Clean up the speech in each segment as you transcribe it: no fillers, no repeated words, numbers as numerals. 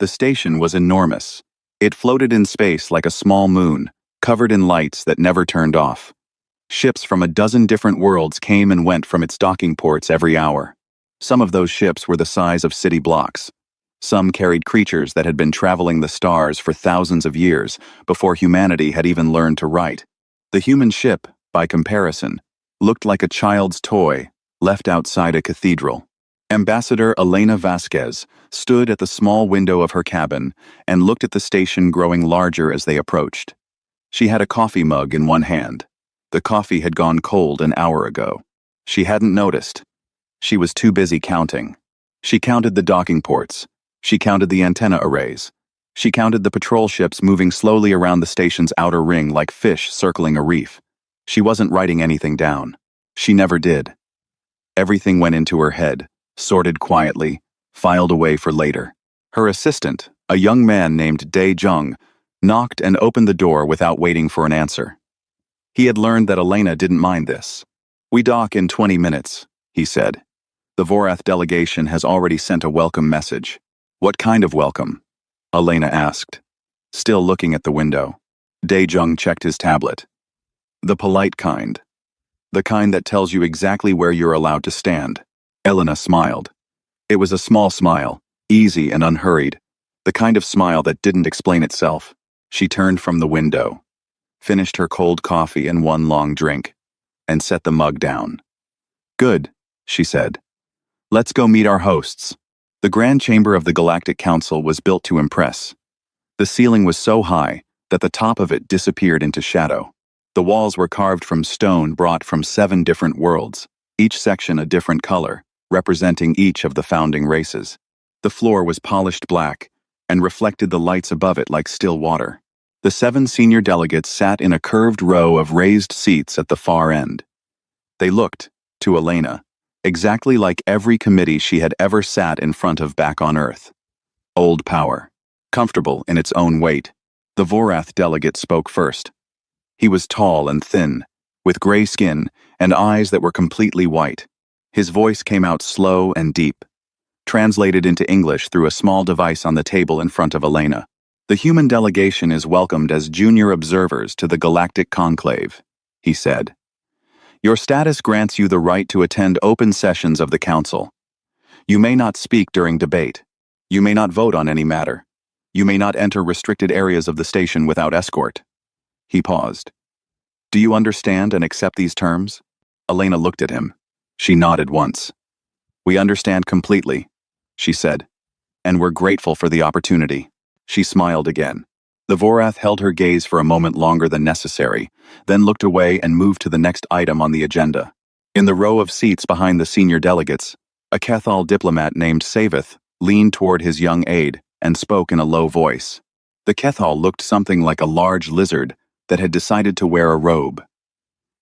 The station was enormous. It floated in space like a small moon, covered in lights that never turned off. Ships from a dozen different worlds came and went from its docking ports every hour. Some of those ships were the size of city blocks. Some carried creatures that had been traveling the stars for thousands of years before humanity had even learned to write. The human ship, by comparison, looked like a child's toy left outside a cathedral. Ambassador Elena Vasquez stood at the small window of her cabin and looked at the station growing larger as they approached. She had a coffee mug in one hand. The coffee had gone cold an hour ago. She hadn't noticed. She was too busy counting. She counted the docking ports. She counted the antenna arrays. She counted the patrol ships moving slowly around the station's outer ring like fish circling a reef. She wasn't writing anything down. She never did. Everything went into her head, sorted quietly, filed away for later. Her assistant, a young man named Dae Jung, knocked and opened the door without waiting for an answer. He had learned that Elena didn't mind this. "We dock in 20 minutes, he said. "The Vorath delegation has already sent a welcome message." "What kind of welcome?" Elena asked. Still looking at the window, Dae Jung checked his tablet. "The polite kind. The kind that tells you exactly where you're allowed to stand." Elena smiled. It was a small smile, easy and unhurried, the kind of smile that didn't explain itself. She turned from the window, finished her cold coffee in one long drink, and set the mug down. "Good," she said. "Let's go meet our hosts." The Grand Chamber of the Galactic Council was built to impress. The ceiling was so high that the top of it disappeared into shadow. The walls were carved from stone brought from 7 different worlds, each section a different color, representing each of the founding races. The floor was polished black and reflected the lights above it like still water. The 7 senior delegates sat in a curved row of raised seats at the far end. They looked, to Elena, exactly like every committee she had ever sat in front of back on Earth. Old power, comfortable in its own weight. The Vorath delegate spoke first. He was tall and thin, with gray skin and eyes that were completely white. His voice came out slow and deep, translated into English through a small device on the table in front of Elena. "The human delegation is welcomed as junior observers to the Galactic Conclave," he said. "Your status grants you the right to attend open sessions of the Council. You may not speak during debate. You may not vote on any matter. You may not enter restricted areas of the station without escort." He paused. "Do you understand and accept these terms?" Elena looked at him. She nodded once. "We understand completely," she said, "and we're grateful for the opportunity." She smiled again. The Vorath held her gaze for a moment longer than necessary, then looked away and moved to the next item on the agenda. In the row of seats behind the senior delegates, a Kethal diplomat named Savith leaned toward his young aide and spoke in a low voice. The Kethal looked something like a large lizard that had decided to wear a robe.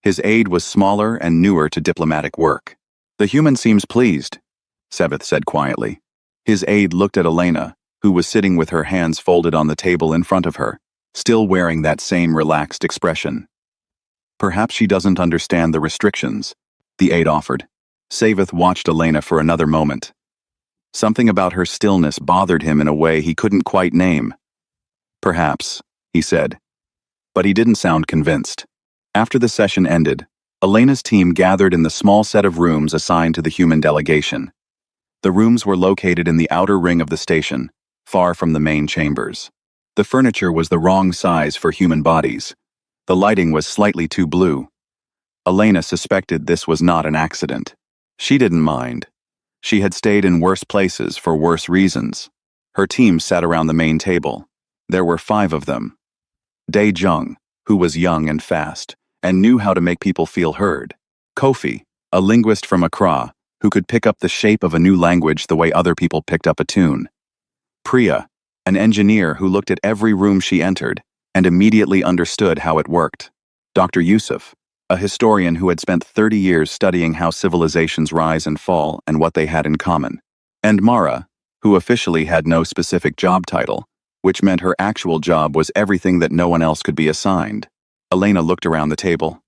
His aide was smaller and newer to diplomatic work. "The human seems pleased," Savith said quietly. His aide looked at Elena, who was sitting with her hands folded on the table in front of her, still wearing that same relaxed expression. "Perhaps she doesn't understand the restrictions," the aide offered. Savith watched Elena for another moment. Something about her stillness bothered him in a way he couldn't quite name. "Perhaps," he said. But he didn't sound convinced. After the session ended, Elena's team gathered in the small set of rooms assigned to the human delegation. The rooms were located in the outer ring of the station, far from the main chambers. The furniture was the wrong size for human bodies. The lighting was slightly too blue. Elena suspected this was not an accident. She didn't mind. She had stayed in worse places for worse reasons. Her team sat around the main table. There were 5 of them. Dae Jung, who was young and fast, and knew how to make people feel heard. Kofi, a linguist from Accra, who could pick up the shape of a new language the way other people picked up a tune. Priya, an engineer who looked at every room she entered and immediately understood how it worked. Dr. Yusuf, a historian who had spent 30 years studying how civilizations rise and fall and what they had in common. And Mara, who officially had no specific job title, which meant her actual job was everything that no one else could be assigned. Elena looked around the table.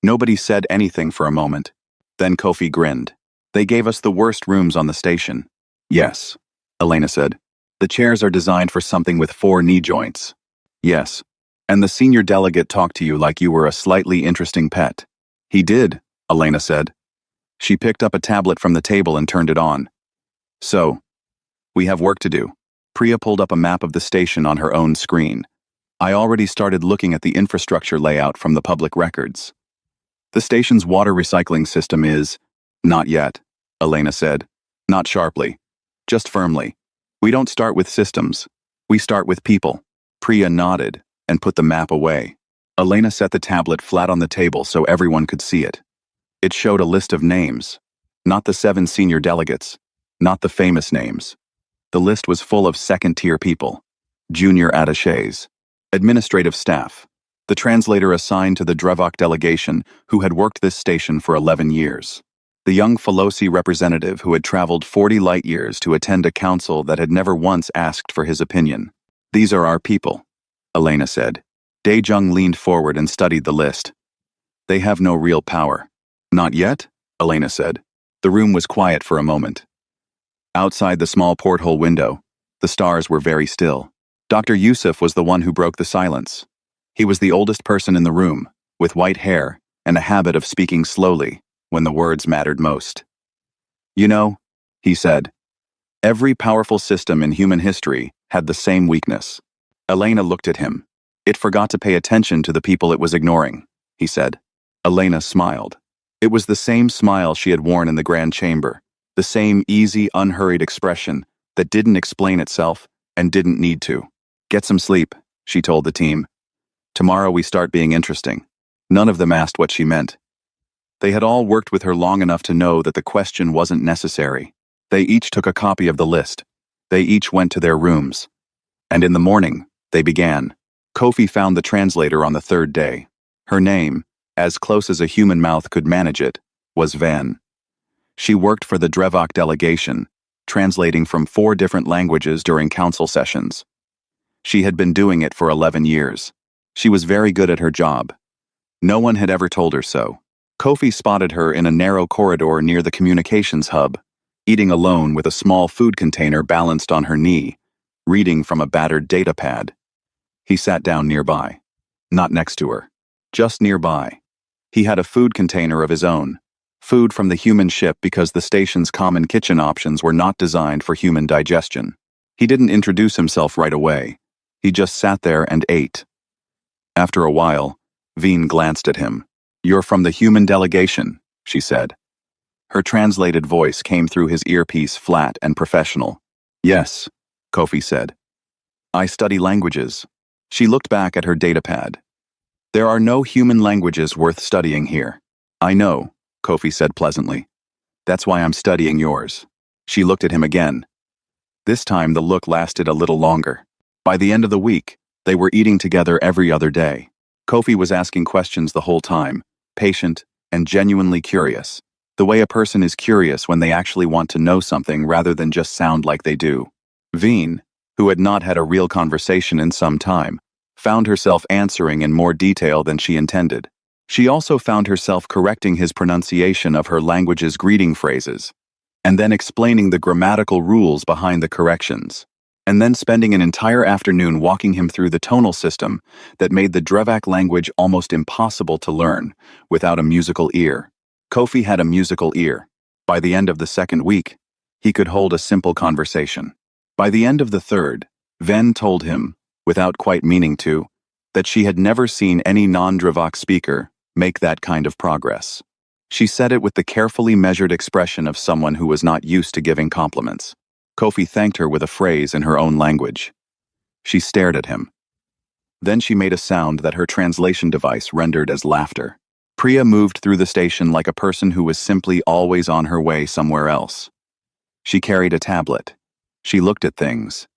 Nobody said anything for a moment. Then Kofi grinned. "They gave us the worst rooms on the station." "Yes," Elena said. The chairs are designed for something with 4 knee joints. Yes. And the senior delegate talked to you like you were a slightly interesting pet. He did, Elena said. She picked up a tablet from the table and turned it on. So, we have work to do. Priya pulled up a map of the station on her own screen. I already started looking at the infrastructure layout from the public records. The station's water recycling system is… Not yet, Elena said. Not sharply. Just firmly. We don't start with systems. We start with people. Priya nodded and put the map away. Elena set the tablet flat on the table so everyone could see it. It showed a list of names. Not the 7 senior delegates. Not the famous names. The list was full of second-tier people. Junior attachés. Administrative staff. The translator assigned to the Drevok delegation who had worked this station for 11 years. The young Falosi representative who had traveled 40 light-years to attend a council that had never once asked for his opinion. These are our people, Elena said. Dae-jung leaned forward and studied the list. They have no real power. Not yet, Elena said. The room was quiet for a moment. Outside the small porthole window, the stars were very still. Dr. Yusuf was the one who broke the silence. He was the oldest person in the room, with white hair and a habit of speaking slowly when the words mattered most. You know, he said, every powerful system in human history had the same weakness. Elena looked at him. It forgot to pay attention to the people it was ignoring, he said. Elena smiled. It was the same smile she had worn in the grand chamber, the same easy, unhurried expression that didn't explain itself and didn't need to. Get some sleep, she told the team. Tomorrow we start being interesting. None of them asked what she meant. They had all worked with her long enough to know that the question wasn't necessary. They each took a copy of the list. They each went to their rooms. And in the morning, they began. Kofi found the translator on the 3rd day. Her name, as close as a human mouth could manage it, was Van. She worked for the Drevok delegation, translating from 4 different languages during council sessions. She had been doing it for 11 years. She was very good at her job. No one had ever told her so. Kofi spotted her in a narrow corridor near the communications hub, eating alone with a small food container balanced on her knee, reading from a battered data pad. He sat down nearby. Not next to her. Just nearby. He had a food container of his own. Food from the human ship because the station's common kitchen options were not designed for human digestion. He didn't introduce himself right away. He just sat there and ate. After a while, Veen glanced at him. You're from the human delegation, she said. Her translated voice came through his earpiece flat and professional. Yes, Kofi said. I study languages. She looked back at her datapad. There are no human languages worth studying here. I know, Kofi said pleasantly. That's why I'm studying yours. She looked at him again. This time the look lasted a little longer. By the end of the week, they were eating together every other day. Kofi was asking questions the whole time, patient and genuinely curious. The way a person is curious when they actually want to know something rather than just sound like they do. Veen, who had not had a real conversation in some time, found herself answering in more detail than she intended. She also found herself correcting his pronunciation of her language's greeting phrases, and then explaining the grammatical rules behind the corrections, and then spending an entire afternoon walking him through the tonal system that made the Drevok language almost impossible to learn without a musical ear. Kofi had a musical ear. By the end of the 2nd week, he could hold a simple conversation. By the end of the 3rd, Ven told him, without quite meaning to, that she had never seen any non-Drevok speaker make that kind of progress. She said it with the carefully measured expression of someone who was not used to giving compliments. Kofi thanked her with a phrase in her own language. She stared at him. Then she made a sound that her translation device rendered as laughter. Priya moved through the station like a person who was simply always on her way somewhere else. She carried a tablet. She looked at things.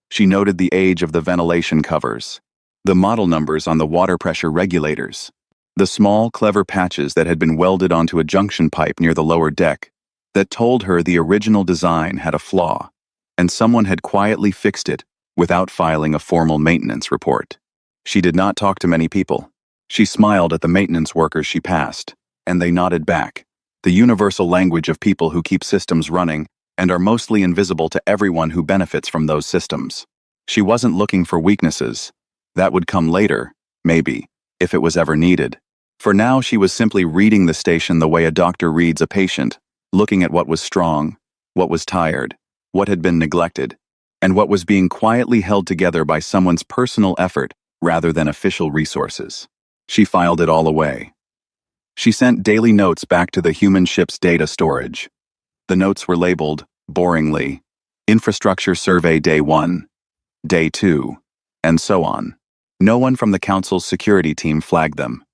She noted the age of the ventilation covers, the model numbers on the water pressure regulators, the small, clever patches that had been welded onto a junction pipe near the lower deck that told her the original design had a flaw, and someone had quietly fixed it without filing a formal maintenance report. She did not talk to many people. She smiled at the maintenance workers she passed, and they nodded back, the universal language of people who keep systems running and are mostly invisible to everyone who benefits from those systems. She wasn't looking for weaknesses. That would come later, maybe, if it was ever needed. For now, she was simply reading the station the way a doctor reads a patient, looking at what was strong, what was tired, what had been neglected, and what was being quietly held together by someone's personal effort rather than official resources. She filed it all away. She sent daily notes back to the human ship's data storage. The notes were labeled, boringly, Infrastructure Survey Day 1, Day 2, and so on. No one from the Council's security team flagged them.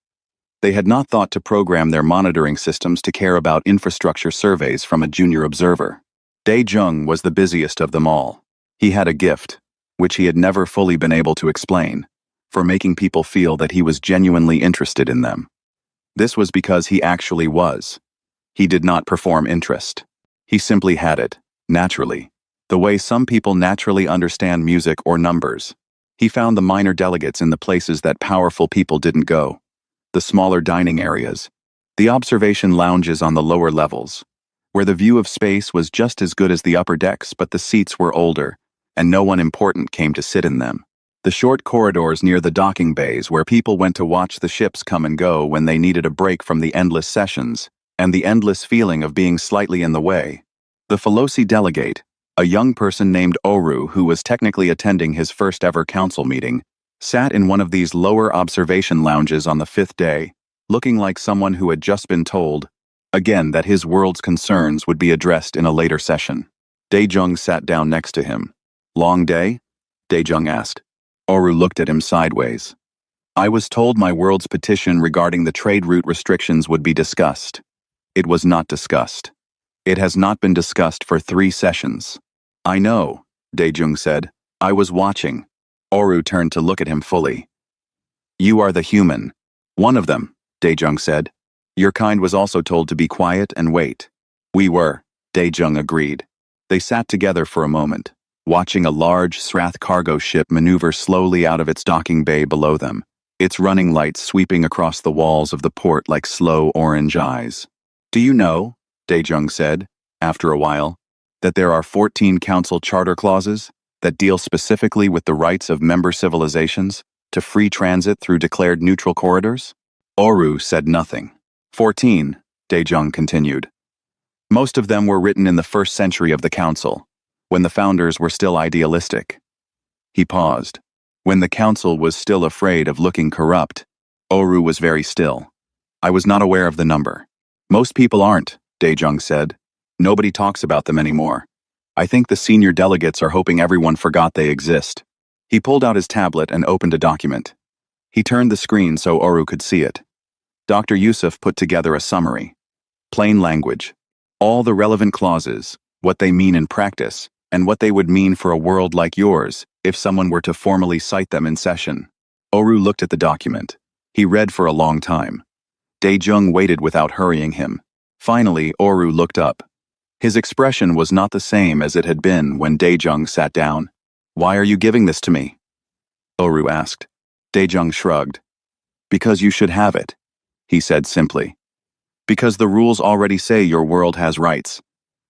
They had not thought to program their monitoring systems to care about infrastructure surveys from a junior observer. Dae-jung was the busiest of them all. He had a gift, which he had never fully been able to explain, for making people feel that he was genuinely interested in them. This was because he actually was. He did not perform interest. He simply had it, naturally, the way some people naturally understand music or numbers. He found the minor delegates in the places that powerful people didn't go. The smaller dining areas, the observation lounges on the lower levels, where the view of space was just as good as the upper decks but the seats were older, and no one important came to sit in them. The short corridors near the docking bays where people went to watch the ships come and go when they needed a break from the endless sessions, and the endless feeling of being slightly in the way. The Pholosi delegate, a young person named Oru who was technically attending his first ever council meeting, sat in one of these lower observation lounges on the 5th day, looking like someone who had just been told, again, that his world's concerns would be addressed in a later session. Dae-jung sat down next to him. Long day? Dae-jung asked. Oru looked at him sideways. I was told my world's petition regarding the trade route restrictions would be discussed. It was not discussed. It has not been discussed for 3 sessions. I know, Dae-jung said. I was watching. Oru turned to look at him fully. You are the human. One of them, Dae-jung said. Your kind was also told to be quiet and wait. We were, Dae-jung agreed. They sat together for a moment, watching a large Srath cargo ship maneuver slowly out of its docking bay below them, its running lights sweeping across the walls of the port like slow orange eyes. Do you know, Dae-jung said, after a while, that there are 14 council charter clauses that deal specifically with the rights of member civilizations to free transit through declared neutral corridors? Oru said nothing. 14, Dae-jung continued. Most of them were written in the 1st century of the council, when the founders were still idealistic. He paused. When the council was still afraid of looking corrupt, Oru was very still. I was not aware of the number. Most people aren't, Dae-jung said. Nobody talks about them anymore. I think the senior delegates are hoping everyone forgot they exist. He pulled out his tablet and opened a document. He turned the screen so Oru could see it. Dr. Yusuf put together a summary. Plain language. All the relevant clauses, what they mean in practice, and what they would mean for a world like yours if someone were to formally cite them in session. Oru looked at the document. He read for a long time. Dae-jung waited without hurrying him. Finally, Oru looked up. His expression was not the same as it had been when Dae-jung sat down. Why are you giving this to me? Oru asked. Dae-jung shrugged. Because you should have it, he said simply. Because the rules already say your world has rights.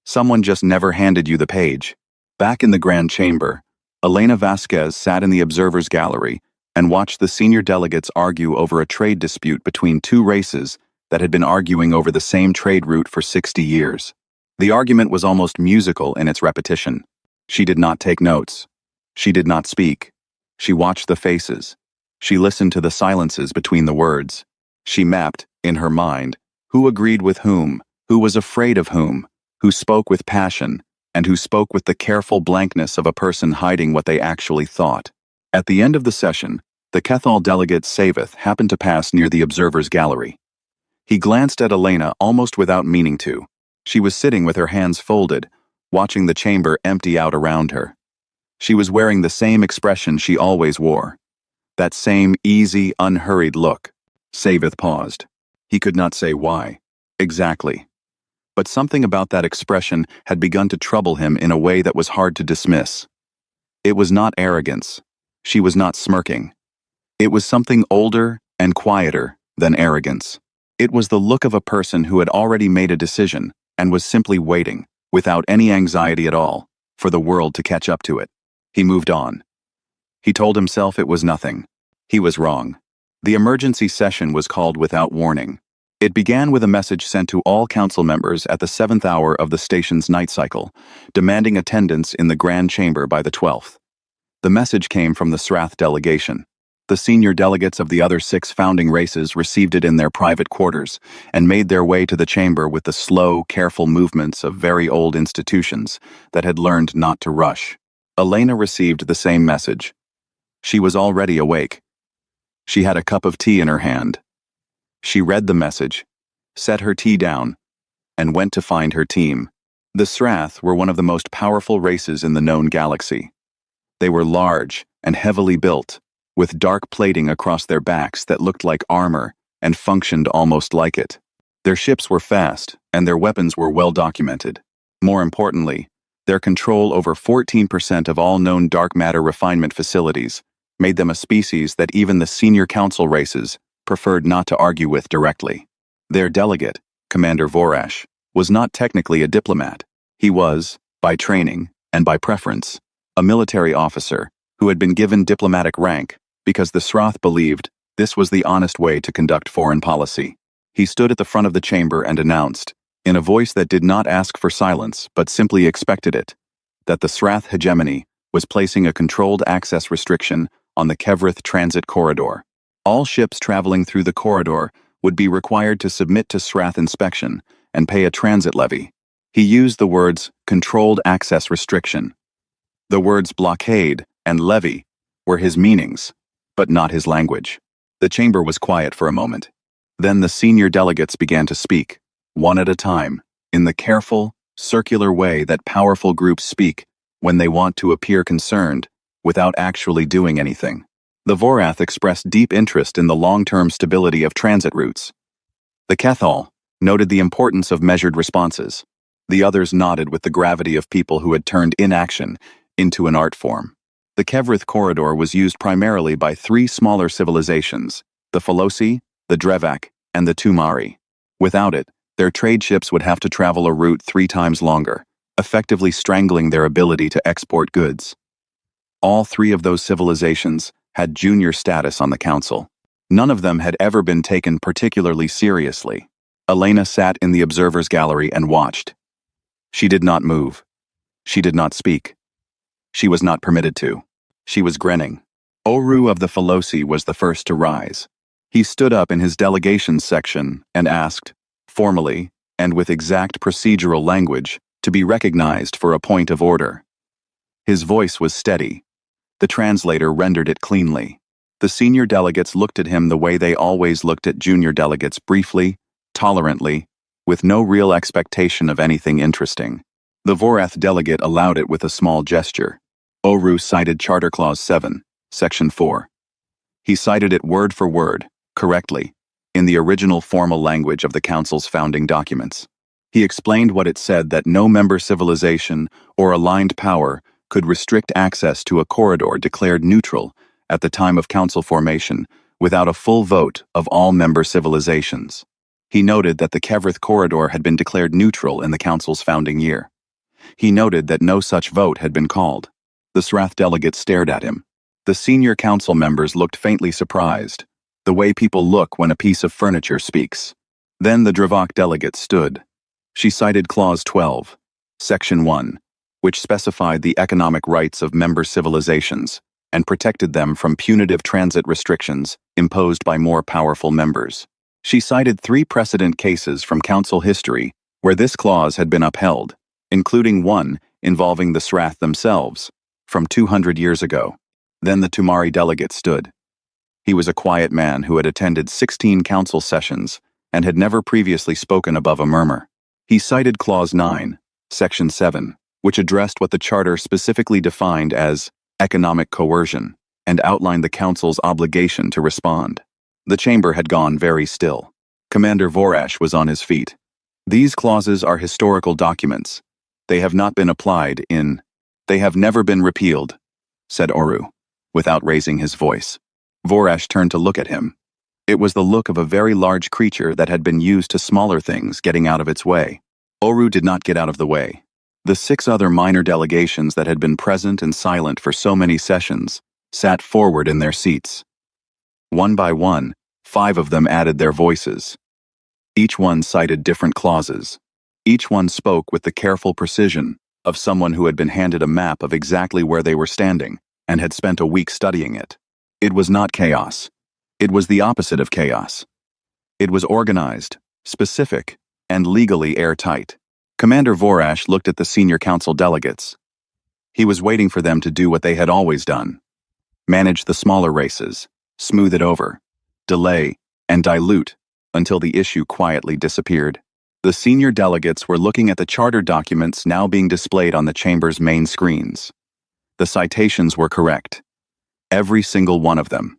Someone just never handed you the page. Back in the Grand Chamber, Elena Vasquez sat in the observer's gallery and watched the senior delegates argue over a trade dispute between 2 races that had been arguing over the same trade route for 60 years. The argument was almost musical in its repetition. She did not take notes. She did not speak. She watched the faces. She listened to the silences between the words. She mapped, in her mind, who agreed with whom, who was afraid of whom, who spoke with passion, and who spoke with the careful blankness of a person hiding what they actually thought. At the end of the session, the Kethal delegate Savith happened to pass near the observer's gallery. He glanced at Elena almost without meaning to. She was sitting with her hands folded, watching the chamber empty out around her. She was wearing the same expression she always wore. That same easy, unhurried look. Savith paused. He could not say why. Exactly. But something about that expression had begun to trouble him in a way that was hard to dismiss. It was not arrogance. She was not smirking. It was something older and quieter than arrogance. It was the look of a person who had already made a decision and was simply waiting, without any anxiety at all, for the world to catch up to it. He moved on. He told himself it was nothing. He was wrong. The emergency session was called without warning. It began with a message sent to all council members at the 7th hour of the station's night cycle, demanding attendance in the Grand Chamber by the 12th. The message came from the Srath delegation. The senior delegates of the other 6 founding races received it in their private quarters and made their way to the chamber with the slow, careful movements of very old institutions that had learned not to rush. Elena received the same message. She was already awake. She had a cup of tea in her hand. She read the message, set her tea down, and went to find her team. The Srath were one of the most powerful races in the known galaxy. They were large and heavily built, with dark plating across their backs that looked like armor and functioned almost like it. Their ships were fast, and their weapons were well documented. More importantly, their control over 14% of all known dark matter refinement facilities made them a species that even the senior council races preferred not to argue with directly. Their delegate, Commander Vorash, was not technically a diplomat. He was, by training and by preference, a military officer who had been given diplomatic rank because the Srath believed this was the honest way to conduct foreign policy. He stood at the front of the chamber and announced, in a voice that did not ask for silence but simply expected it, that the Srath hegemony was placing a controlled access restriction on the Kevrith transit corridor. All ships traveling through the corridor would be required to submit to Srath inspection and pay a transit levy. He used the words controlled access restriction. The words blockade and levy were his meanings, but not his language. The chamber was quiet for a moment. Then the senior delegates began to speak, one at a time, in the careful, circular way that powerful groups speak when they want to appear concerned without actually doing anything. The Vorath expressed deep interest in the long-term stability of transit routes. The Kethal noted the importance of measured responses. The others nodded with the gravity of people who had turned inaction into an art form. The Kevrith corridor was used primarily by 3 smaller civilizations, the Pholosi, the Drevak, and the Tumari. Without it, their trade ships would have to travel a route 3 times longer, effectively strangling their ability to export goods. All 3 of those civilizations had junior status on the council. None of them had ever been taken particularly seriously. Elena sat in the observer's gallery and watched. She did not move. She did not speak. She was not permitted to. She was grinning. Oru of the Pholosi was the first to rise. He stood up in his delegations section and asked, formally and with exact procedural language, to be recognized for a point of order. His voice was steady. The translator rendered it cleanly. The senior delegates looked at him the way they always looked at junior delegates, briefly, tolerantly, with no real expectation of anything interesting. The Vorath delegate allowed it with a small gesture. Oru cited Charter Clause 7, Section 4. He cited it word for word, correctly, in the original formal language of the Council's founding documents. He explained what it said, that no member civilization or aligned power could restrict access to a corridor declared neutral at the time of Council formation without a full vote of all member civilizations. He noted that the Kevrith corridor had been declared neutral in the Council's founding year. He noted that no such vote had been called. The Srath delegate stared at him. The senior council members looked faintly surprised, the way people look when a piece of furniture speaks. Then the Drevak delegate stood. She cited Clause 12, Section 1, which specified the economic rights of member civilizations and protected them from punitive transit restrictions imposed by more powerful members. She cited 3 precedent cases from Council history where this clause had been upheld, including one involving the Srath themselves, from 200 years ago. Then the Tumari delegate stood. He was a quiet man who had attended 16 council sessions and had never previously spoken above a murmur. He cited Clause 9, Section 7, which addressed what the Charter specifically defined as economic coercion and outlined the Council's obligation to respond. The chamber had gone very still. Commander Vorash was on his feet. These clauses are historical documents. They have not been applied in... They have never been repealed, said Oru, without raising his voice. Vorash turned to look at him. It was the look of a very large creature that had been used to smaller things getting out of its way. Oru did not get out of the way. The 6 other minor delegations that had been present and silent for so many sessions sat forward in their seats. One by one, 5 of them added their voices. Each one cited different clauses. Each one spoke with the careful precision of someone who had been handed a map of exactly where they were standing and had spent a week studying it. It was not chaos. It was the opposite of chaos. It was organized, specific, and legally airtight. Commander Vorash looked at the senior council delegates. He was waiting for them to do what they had always done: manage the smaller races, smooth it over, delay, and dilute until the issue quietly disappeared. The senior delegates were looking at the charter documents now being displayed on the chamber's main screens. The citations were correct. Every single one of them.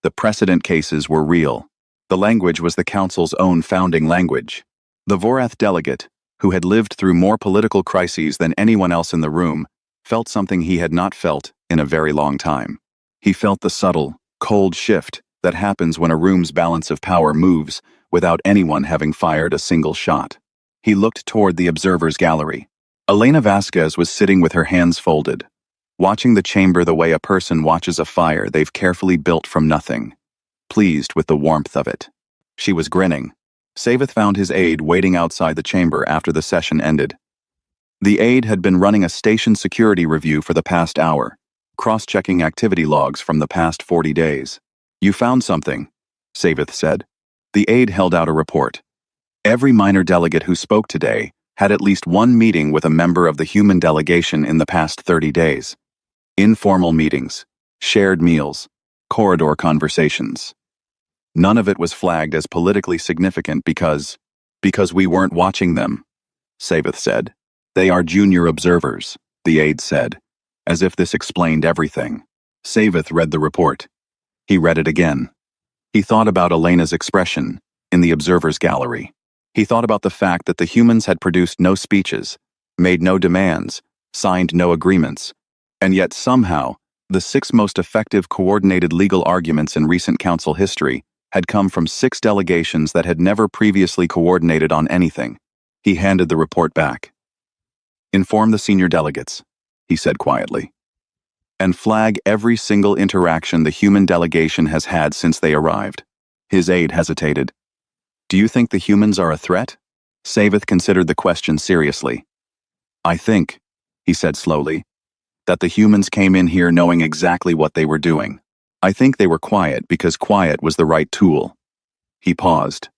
The precedent cases were real. The language was the council's own founding language. The Vorath delegate, who had lived through more political crises than anyone else in the room, felt something he had not felt in a very long time. He felt the subtle, cold shift that happens when a room's balance of power moves without anyone having fired a single shot. He looked toward the observers' gallery. Elena Vasquez was sitting with her hands folded, watching the chamber the way a person watches a fire they've carefully built from nothing, pleased with the warmth of it. She was grinning. Savith found his aide waiting outside the chamber after the session ended. The aide had been running a station security review for the past hour, cross-checking activity logs from the past 40 days. "You found something," Savith said. The aide held out a report. Every minor delegate who spoke today had at least one meeting with a member of the human delegation in the past 30 days. Informal meetings, shared meals, corridor conversations. None of it was flagged as politically significant because we weren't watching them, Savith said. "They are junior observers," the aide said, as if this explained everything. Savith read the report. He read it again. He thought about Elena's expression in the observers' gallery. He thought about the fact that the humans had produced no speeches, made no demands, signed no agreements, and yet somehow, the 6 most effective coordinated legal arguments in recent council history had come from 6 delegations that had never previously coordinated on anything. He handed the report back. "Inform the senior delegates," he said quietly, "and flag every single interaction the human delegation has had since they arrived." His aide hesitated. "Do you think the humans are a threat?" Savith considered the question seriously. "I think," he said slowly, "that the humans came in here knowing exactly what they were doing. I think they were quiet because quiet was the right tool." He paused.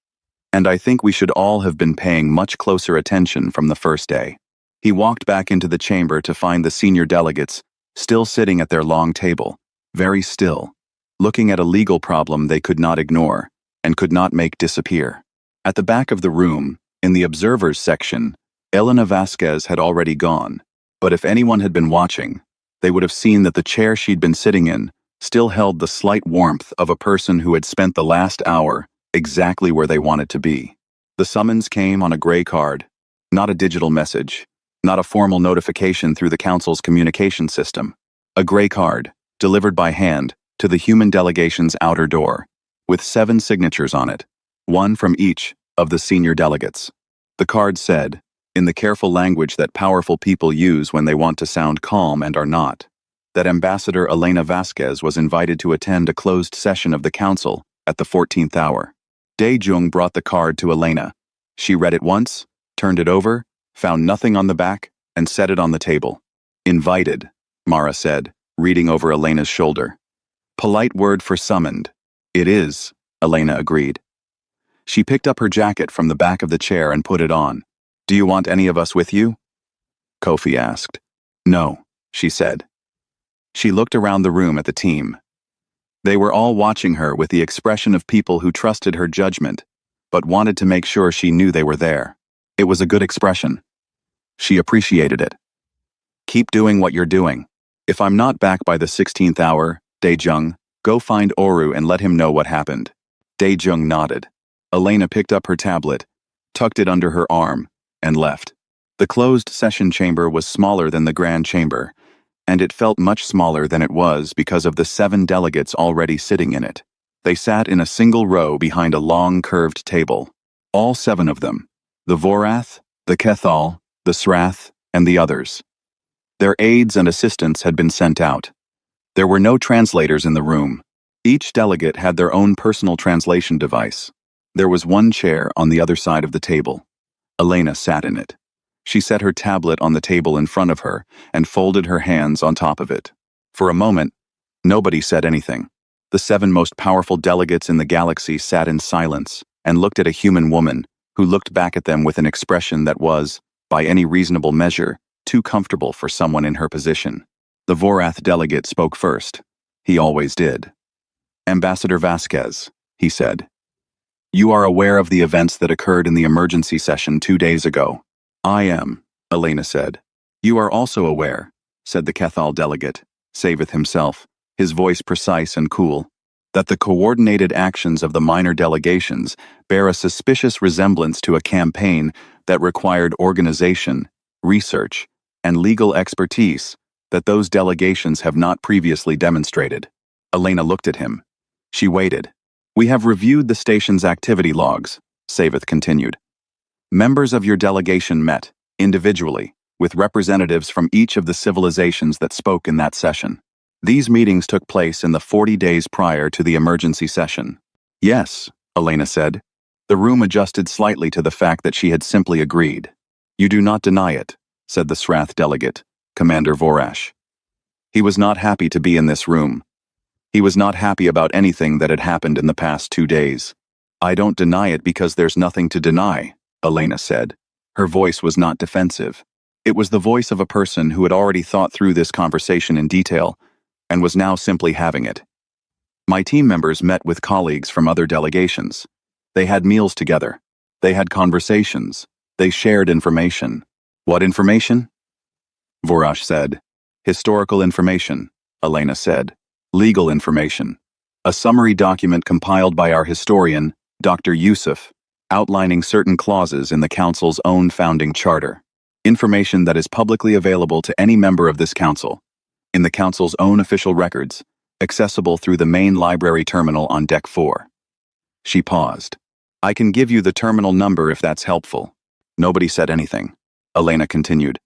"And I think we should all have been paying much closer attention from the first day." He walked back into the chamber to find the senior delegates still sitting at their long table, very still, looking at a legal problem they could not ignore and could not make disappear. At the back of the room, in the observers section, Elena Vasquez had already gone, but if anyone had been watching, they would have seen that the chair she'd been sitting in still held the slight warmth of a person who had spent the last hour exactly where they wanted to be. The summons came on a gray card, not a digital message, not a formal notification through the council's communication system. A gray card, delivered by hand to the human delegation's outer door, with 7 signatures on it, one from each of the senior delegates. The card said, in the careful language that powerful people use when they want to sound calm and are not, that Ambassador Elena Vasquez was invited to attend a closed session of the council at the 14th hour. Dae-jung brought the card to Elena. She read it once, turned it over, found nothing on the back, and set it on the table. "Invited," Mara said, reading over Elena's shoulder. "Polite word for summoned." "It is," Elena agreed. She picked up her jacket from the back of the chair and put it on. "Do you want any of us with you?" Kofi asked. "No," she said. She looked around the room at the team. They were all watching her with the expression of people who trusted her judgment, but wanted to make sure she knew they were there. It was a good expression. She appreciated it. "Keep doing what you're doing. If I'm not back by the 16th hour, Dae-jung, go find Oru and let him know what happened." Dae-jung nodded. Elena picked up her tablet, tucked it under her arm, and left. The closed session chamber was smaller than the grand chamber, and it felt much smaller than it was because of the 7 delegates already sitting in it. They sat in a single row behind a long curved table. All 7 of them, the Vorath, the Kethal, the Srath, and the others. Their aides and assistants had been sent out. There were no translators in the room. Each delegate had their own personal translation device. There was one chair on the other side of the table. Elena sat in it. She set her tablet on the table in front of her and folded her hands on top of it. For a moment, nobody said anything. The 7 most powerful delegates in the galaxy sat in silence and looked at a human woman who looked back at them with an expression that was, by any reasonable measure, too comfortable for someone in her position. The Vorath delegate spoke first. He always did. "Ambassador Vasquez," he said. "You are aware of the events that occurred in the emergency session 2 days ago." "I am," Elena said. "You are also aware," said the Cathal delegate, Savith himself, his voice precise and cool, "that the coordinated actions of the minor delegations bear a suspicious resemblance to a campaign that required organization, research, and legal expertise that those delegations have not previously demonstrated." Elena looked at him. She waited. "We have reviewed the station's activity logs," Savith continued. "Members of your delegation met, individually, with representatives from each of the civilizations that spoke in that session. These meetings took place in the 40 days prior to the emergency session." "Yes," Elena said. The room adjusted slightly to the fact that she had simply agreed. "You do not deny it," said the Srath delegate, Commander Vorash. He was not happy to be in this room. He was not happy about anything that had happened in the past 2 days. "I don't deny it because there's nothing to deny," Elena said. Her voice was not defensive. It was the voice of a person who had already thought through this conversation in detail and was now simply having it. "My team members met with colleagues from other delegations. They had meals together. They had conversations. They shared information." "What information?" Vorash said. "Historical information," Elena said. "Legal information. A summary document compiled by our historian, Dr. Yusuf, outlining certain clauses in the Council's own founding charter. Information that is publicly available to any member of this Council, in the Council's own official records, accessible through the main library terminal on Deck 4. She paused. "I can give you the terminal number if that's helpful." Nobody said anything. Elena continued.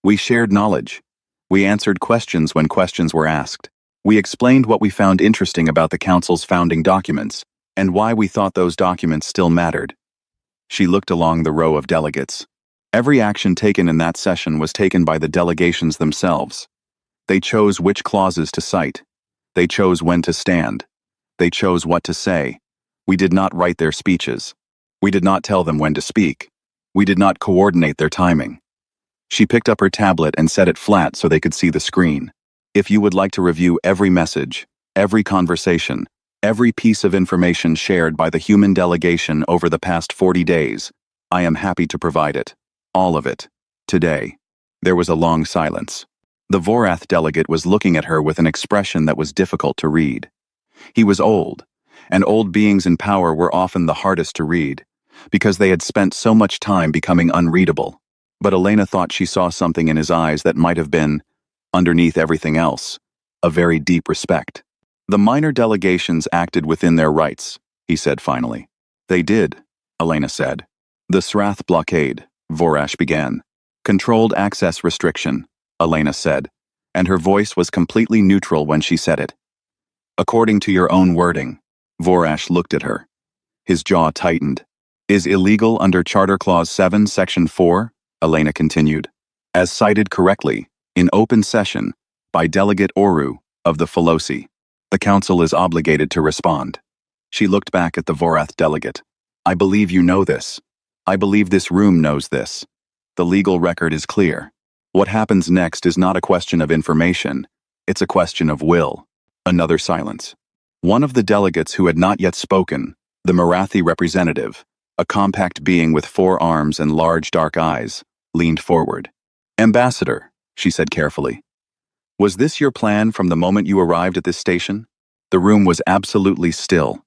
"We shared knowledge. We answered questions when questions were asked. We explained what we found interesting about the Council's founding documents, and why we thought those documents still mattered." She looked along the row of delegates. Every action taken in that session was taken by the delegations themselves. They chose which clauses to cite. They chose when to stand. They chose what to say. We did not write their speeches. We did not tell them when to speak. We did not coordinate their timing. She picked up her tablet and set it flat so they could see the screen. "If you would like to review every message, every conversation, every piece of information shared by the human delegation over the past 40 days, I am happy to provide it. All of it. Today." There was a long silence. The Vorath delegate was looking at her with an expression that was difficult to read. He was old, and old beings in power were often the hardest to read, because they had spent so much time becoming unreadable. But Elena thought she saw something in his eyes that might have been, underneath everything else, a very deep respect. "The minor delegations acted within their rights," he said finally. "They did," Elena said. "The Srath blockade," Vorash began. "Controlled access restriction," Elena said, and her voice was completely neutral when she said it. "According to your own wording," Vorash looked at her. His jaw tightened. "Is illegal under Charter Clause 7, Section 4, Elena continued, "as cited correctly, in open session, by Delegate Oru of the Pholosi. The Council is obligated to respond." She looked back at the Vorath delegate. "I believe you know this. I believe this room knows this. The legal record is clear. What happens next is not a question of information, it's a question of will." Another silence. One of the delegates who had not yet spoken, the Marathi representative, a compact being with 4 arms and large dark eyes, leaned forward. "Ambassador," she said carefully, "was this your plan from the moment you arrived at this station?" The room was absolutely still.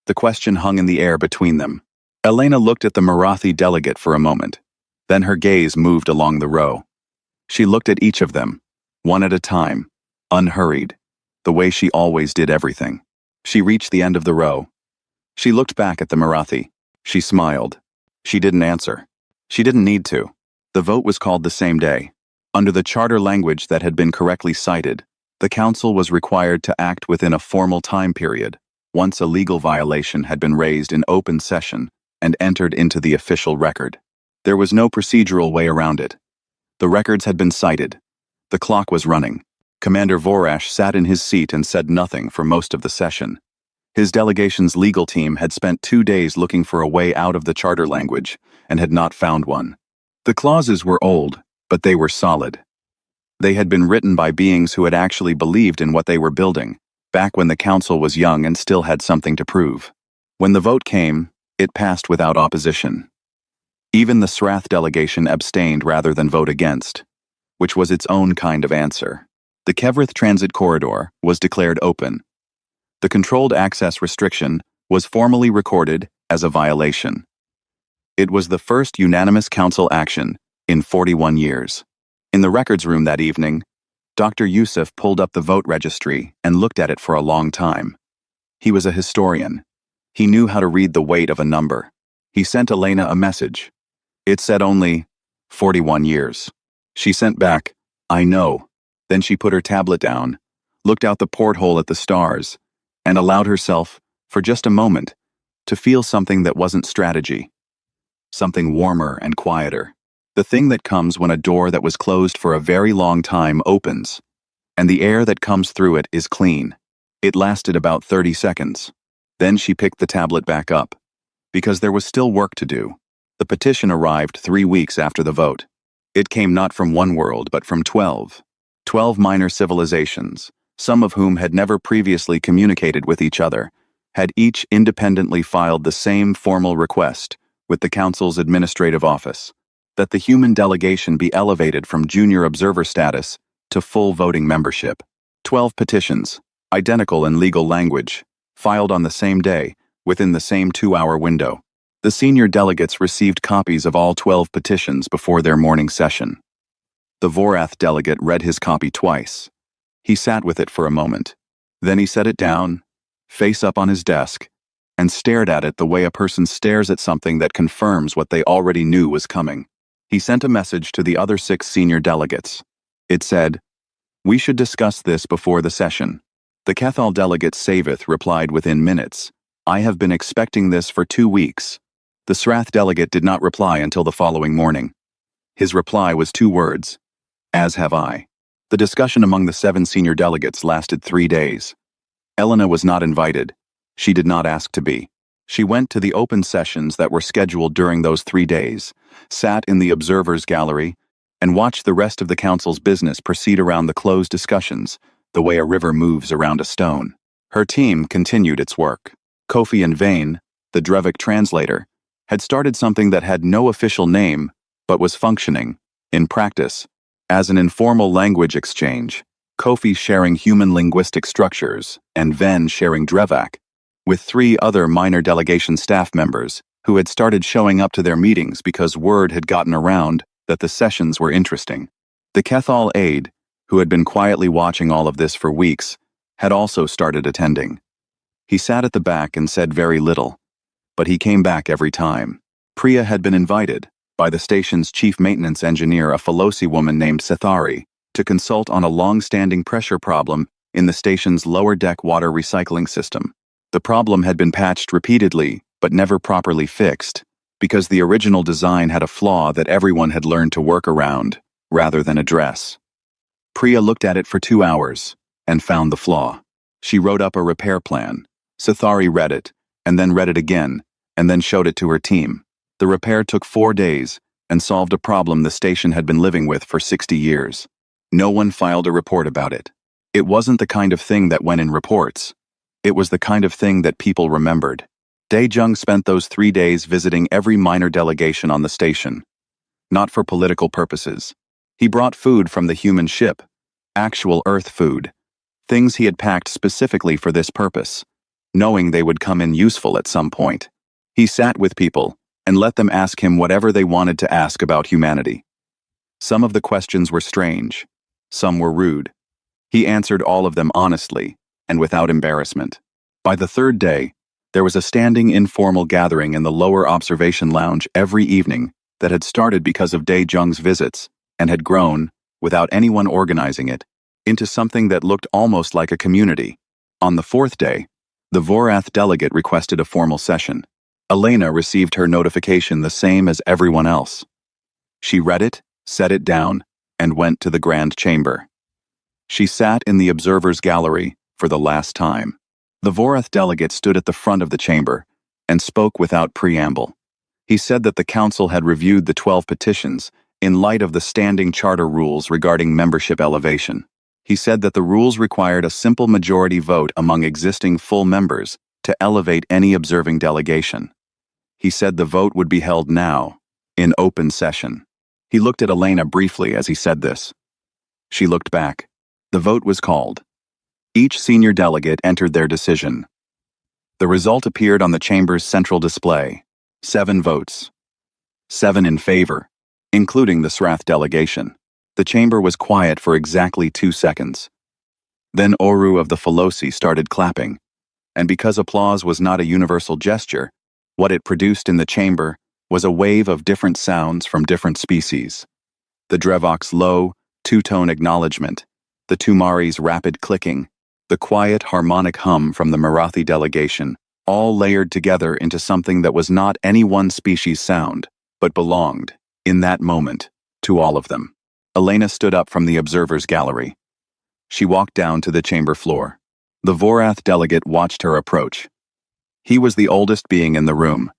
The question hung in the air between them. Elena looked at the Marathi delegate for a moment. Then her gaze moved along the row. She looked at each of them, one at a time, unhurried, the way she always did everything. She reached the end of the row. She looked back at the Marathi. She smiled. She didn't answer. She didn't need to. The vote was called the same day. Under the charter language that had been correctly cited, the council was required to act within a formal time period, once a legal violation had been raised in open session and entered into the official record. There was no procedural way around it. The records had been cited. The clock was running. Commander Vorash sat in his seat and said nothing for most of the session. His delegation's legal team had spent 2 days looking for a way out of the charter language and had not found one. The clauses were old, but they were solid. They had been written by beings who had actually believed in what they were building, back when the council was young and still had something to prove. When the vote came, it passed without opposition. Even the Srath delegation abstained rather than vote against, which was its own kind of answer. The Kevrith Transit Corridor was declared open. The controlled access restriction was formally recorded as a violation. It was the first unanimous council action in 41 years. In the records room that evening, Dr. Yusuf pulled up the vote registry and looked at it for a long time. He was a historian. He knew how to read the weight of a number. He sent Elena a message. It said only 41 years. She sent back, "I know." Then she put her tablet down, looked out the porthole at the stars, and allowed herself, for just a moment, to feel something that wasn't strategy. Something warmer and quieter. The thing that comes when a door that was closed for a very long time opens, and the air that comes through it is clean. It lasted about 30 seconds. Then she picked the tablet back up, because there was still work to do. The petition arrived 3 weeks after the vote. It came not from one world, but from 12. 12 minor civilizations, some of whom had never previously communicated with each other, had each independently filed the same formal request with the Council's administrative office, that the human delegation be elevated from junior observer status to full voting membership. 12 petitions, identical in legal language, filed on the same day, within the same 2-hour window. The senior delegates received copies of all 12 petitions before their morning session. The Vorath delegate read his copy twice. He sat with it for a moment. Then he set it down, face up on his desk, and stared at it the way a person stares at something that confirms what they already knew was coming. He sent a message to the other 6 senior delegates. It said, "We should discuss this before the session." The Kethal delegate Savith replied within minutes, "I have been expecting this for 2 weeks." The Srath delegate did not reply until the following morning. His reply was 2 words, "As have I." The discussion among the 7 senior delegates lasted 3 days. Elena was not invited. She did not ask to be. She went to the open sessions that were scheduled during those 3 days, sat in the observers' gallery, and watched the rest of the council's business proceed around the closed discussions, the way a river moves around a stone. Her team continued its work. Kofi and Vane, the Drevik translator, had started something that had no official name, but was functioning, in practice, as an informal language exchange, Kofi sharing human linguistic structures and Ven sharing Drevak, with 3 other minor delegation staff members who had started showing up to their meetings because word had gotten around that the sessions were interesting. The Kethal aide, who had been quietly watching all of this for weeks, had also started attending. He sat at the back and said very little, but he came back every time. Priya had been invited by the station's chief maintenance engineer, a Pholosi woman named Sethari, to consult on a long-standing pressure problem in the station's lower deck water recycling system. The problem had been patched repeatedly, but never properly fixed, because the original design had a flaw that everyone had learned to work around, rather than address. Priya looked at it for 2 hours, and found the flaw. She wrote up a repair plan. Sethari read it, and then read it again, and then showed it to her team. The repair took 4 days, and solved a problem the station had been living with for 60 years. No one filed a report about it. It wasn't the kind of thing that went in reports. It was the kind of thing that people remembered. Daejung spent those 3 days visiting every minor delegation on the station. Not for political purposes. He brought food from the human ship, actual Earth food, things he had packed specifically for this purpose, knowing they would come in useful at some point. He sat with people and let them ask him whatever they wanted to ask about humanity. Some of the questions were strange. Some were rude. He answered all of them honestly and without embarrassment. By the 3rd day, there was a standing informal gathering in the lower observation lounge every evening that had started because of Dae Jung's visits and had grown, without anyone organizing it, into something that looked almost like a community. On the fourth day, the Vorath delegate requested a formal session. Elena received her notification the same as everyone else. She read it, set it down, and went to the grand chamber. She sat in the observer's gallery for the last time. The Vorath delegate stood at the front of the chamber and spoke without preamble. He said that the council had reviewed the 12 petitions in light of the standing charter rules regarding membership elevation. He said that the rules required a simple majority vote among existing full members to elevate any observing delegation. He said the vote would be held now, in open session. He looked at Elena briefly as he said this. She looked back. The vote was called. Each senior delegate entered their decision. The result appeared on the chamber's central display. 7 votes. 7 in favor, including the Srath delegation. The chamber was quiet for exactly 2 seconds. Then Oru of the Pholosi started clapping, and because applause was not a universal gesture, what it produced in the chamber was a wave of different sounds from different species. The Drevok's low, two-tone acknowledgement, the Tumari's rapid clicking, the quiet harmonic hum from the Marathi delegation, all layered together into something that was not any one species' sound, but belonged, in that moment, to all of them. Elena stood up from the observer's gallery. She walked down to the chamber floor. The Vorath delegate watched her approach. He was the oldest being in the room.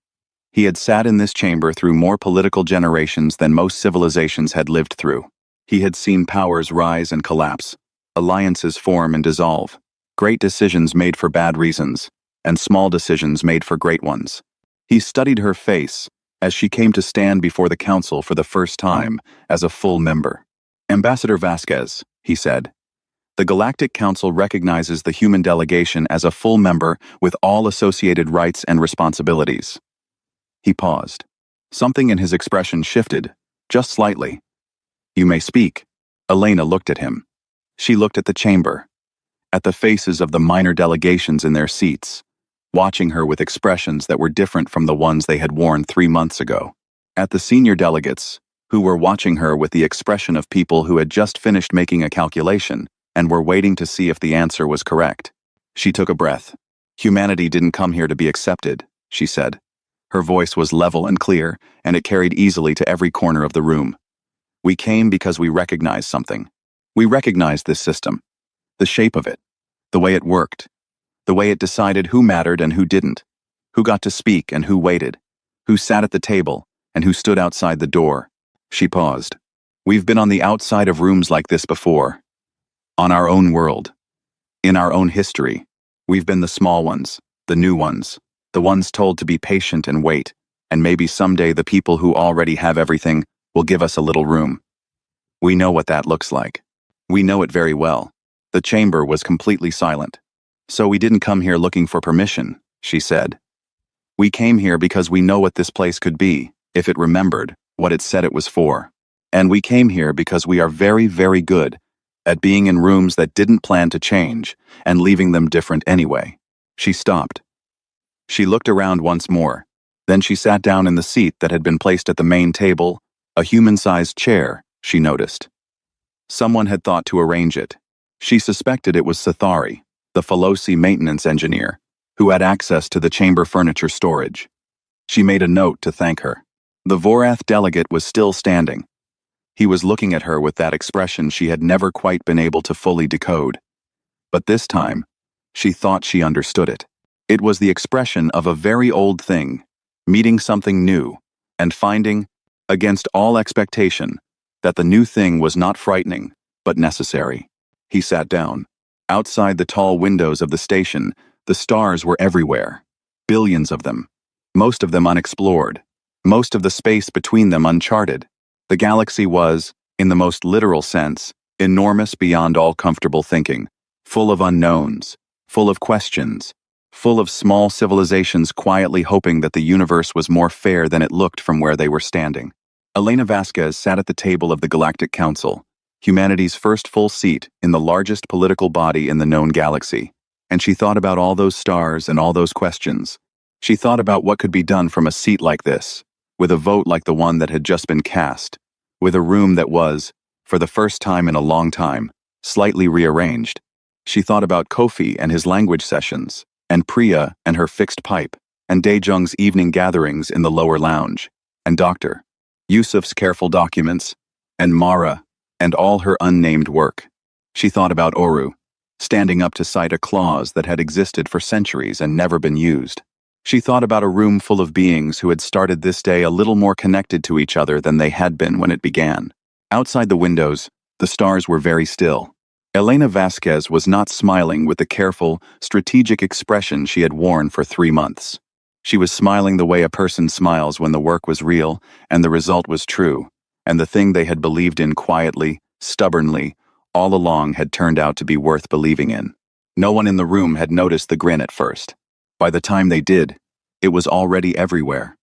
He had sat in this chamber through more political generations than most civilizations had lived through. He had seen powers rise and collapse, alliances form and dissolve, great decisions made for bad reasons, and small decisions made for great ones. He studied her face as she came to stand before the council for the first time as a full member. Ambassador Vasquez, he said, the Galactic Council recognizes the human delegation as a full member with all associated rights and responsibilities. He paused. Something in his expression shifted, just slightly. You may speak. Elena looked at him. She looked at the chamber, at the faces of the minor delegations in their seats, watching her with expressions that were different from the ones they had worn 3 months ago. At the senior delegates, who were watching her with the expression of people who had just finished making a calculation and were waiting to see if the answer was correct. She took a breath. Humanity didn't come here to be accepted, she said. Her voice was level and clear, and it carried easily to every corner of the room. We came because we recognized something. We recognized this system, the shape of it, the way it worked, the way it decided who mattered and who didn't, who got to speak and who waited, who sat at the table and who stood outside the door. She paused. We've been on the outside of rooms like this before. On our own world. In our own history. We've been the small ones, the new ones, the ones told to be patient and wait, and maybe someday the people who already have everything will give us a little room. We know what that looks like. We know it very well. The chamber was completely silent. So we didn't come here looking for permission, she said. We came here because we know what this place could be, if it remembered what it said it was for. And we came here because we are very, very good at being in rooms that didn't plan to change and leaving them different anyway. She stopped. She looked around once more. Then she sat down in the seat that had been placed at the main table, a human-sized chair, she noticed. Someone had thought to arrange it. She suspected it was Sathari, the Pholosi maintenance engineer, who had access to the chamber furniture storage. She made a note to thank her. The Vorath delegate was still standing. He was looking at her with that expression she had never quite been able to fully decode. But this time, she thought she understood it. It was the expression of a very old thing, meeting something new, and finding, against all expectation, that the new thing was not frightening, but necessary. He sat down. Outside the tall windows of the station, the stars were everywhere. Billions of them. Most of them unexplored. Most of the space between them uncharted. The galaxy was, in the most literal sense, enormous beyond all comfortable thinking, full of unknowns, full of questions, full of small civilizations quietly hoping that the universe was more fair than it looked from where they were standing. Elena Vasquez sat at the table of the Galactic Council, humanity's first full seat in the largest political body in the known galaxy, and she thought about all those stars and all those questions. She thought about what could be done from a seat like this, with a vote like the one that had just been cast, with a room that was, for the first time in a long time, slightly rearranged. She thought about Kofi and his language sessions, and Priya and her fixed pipe, and Daejung's evening gatherings in the lower lounge, and Dr. Yusuf's careful documents, and Mara, and all her unnamed work. She thought about Oru, standing up to cite a clause that had existed for centuries and never been used. She thought about a room full of beings who had started this day a little more connected to each other than they had been when it began. Outside the windows, the stars were very still. Elena Vasquez was not smiling with the careful, strategic expression she had worn for 3 months. She was smiling the way a person smiles when the work was real and the result was true, and the thing they had believed in quietly, stubbornly, all along had turned out to be worth believing in. No one in the room had noticed the grin at first. By the time they did, it was already everywhere.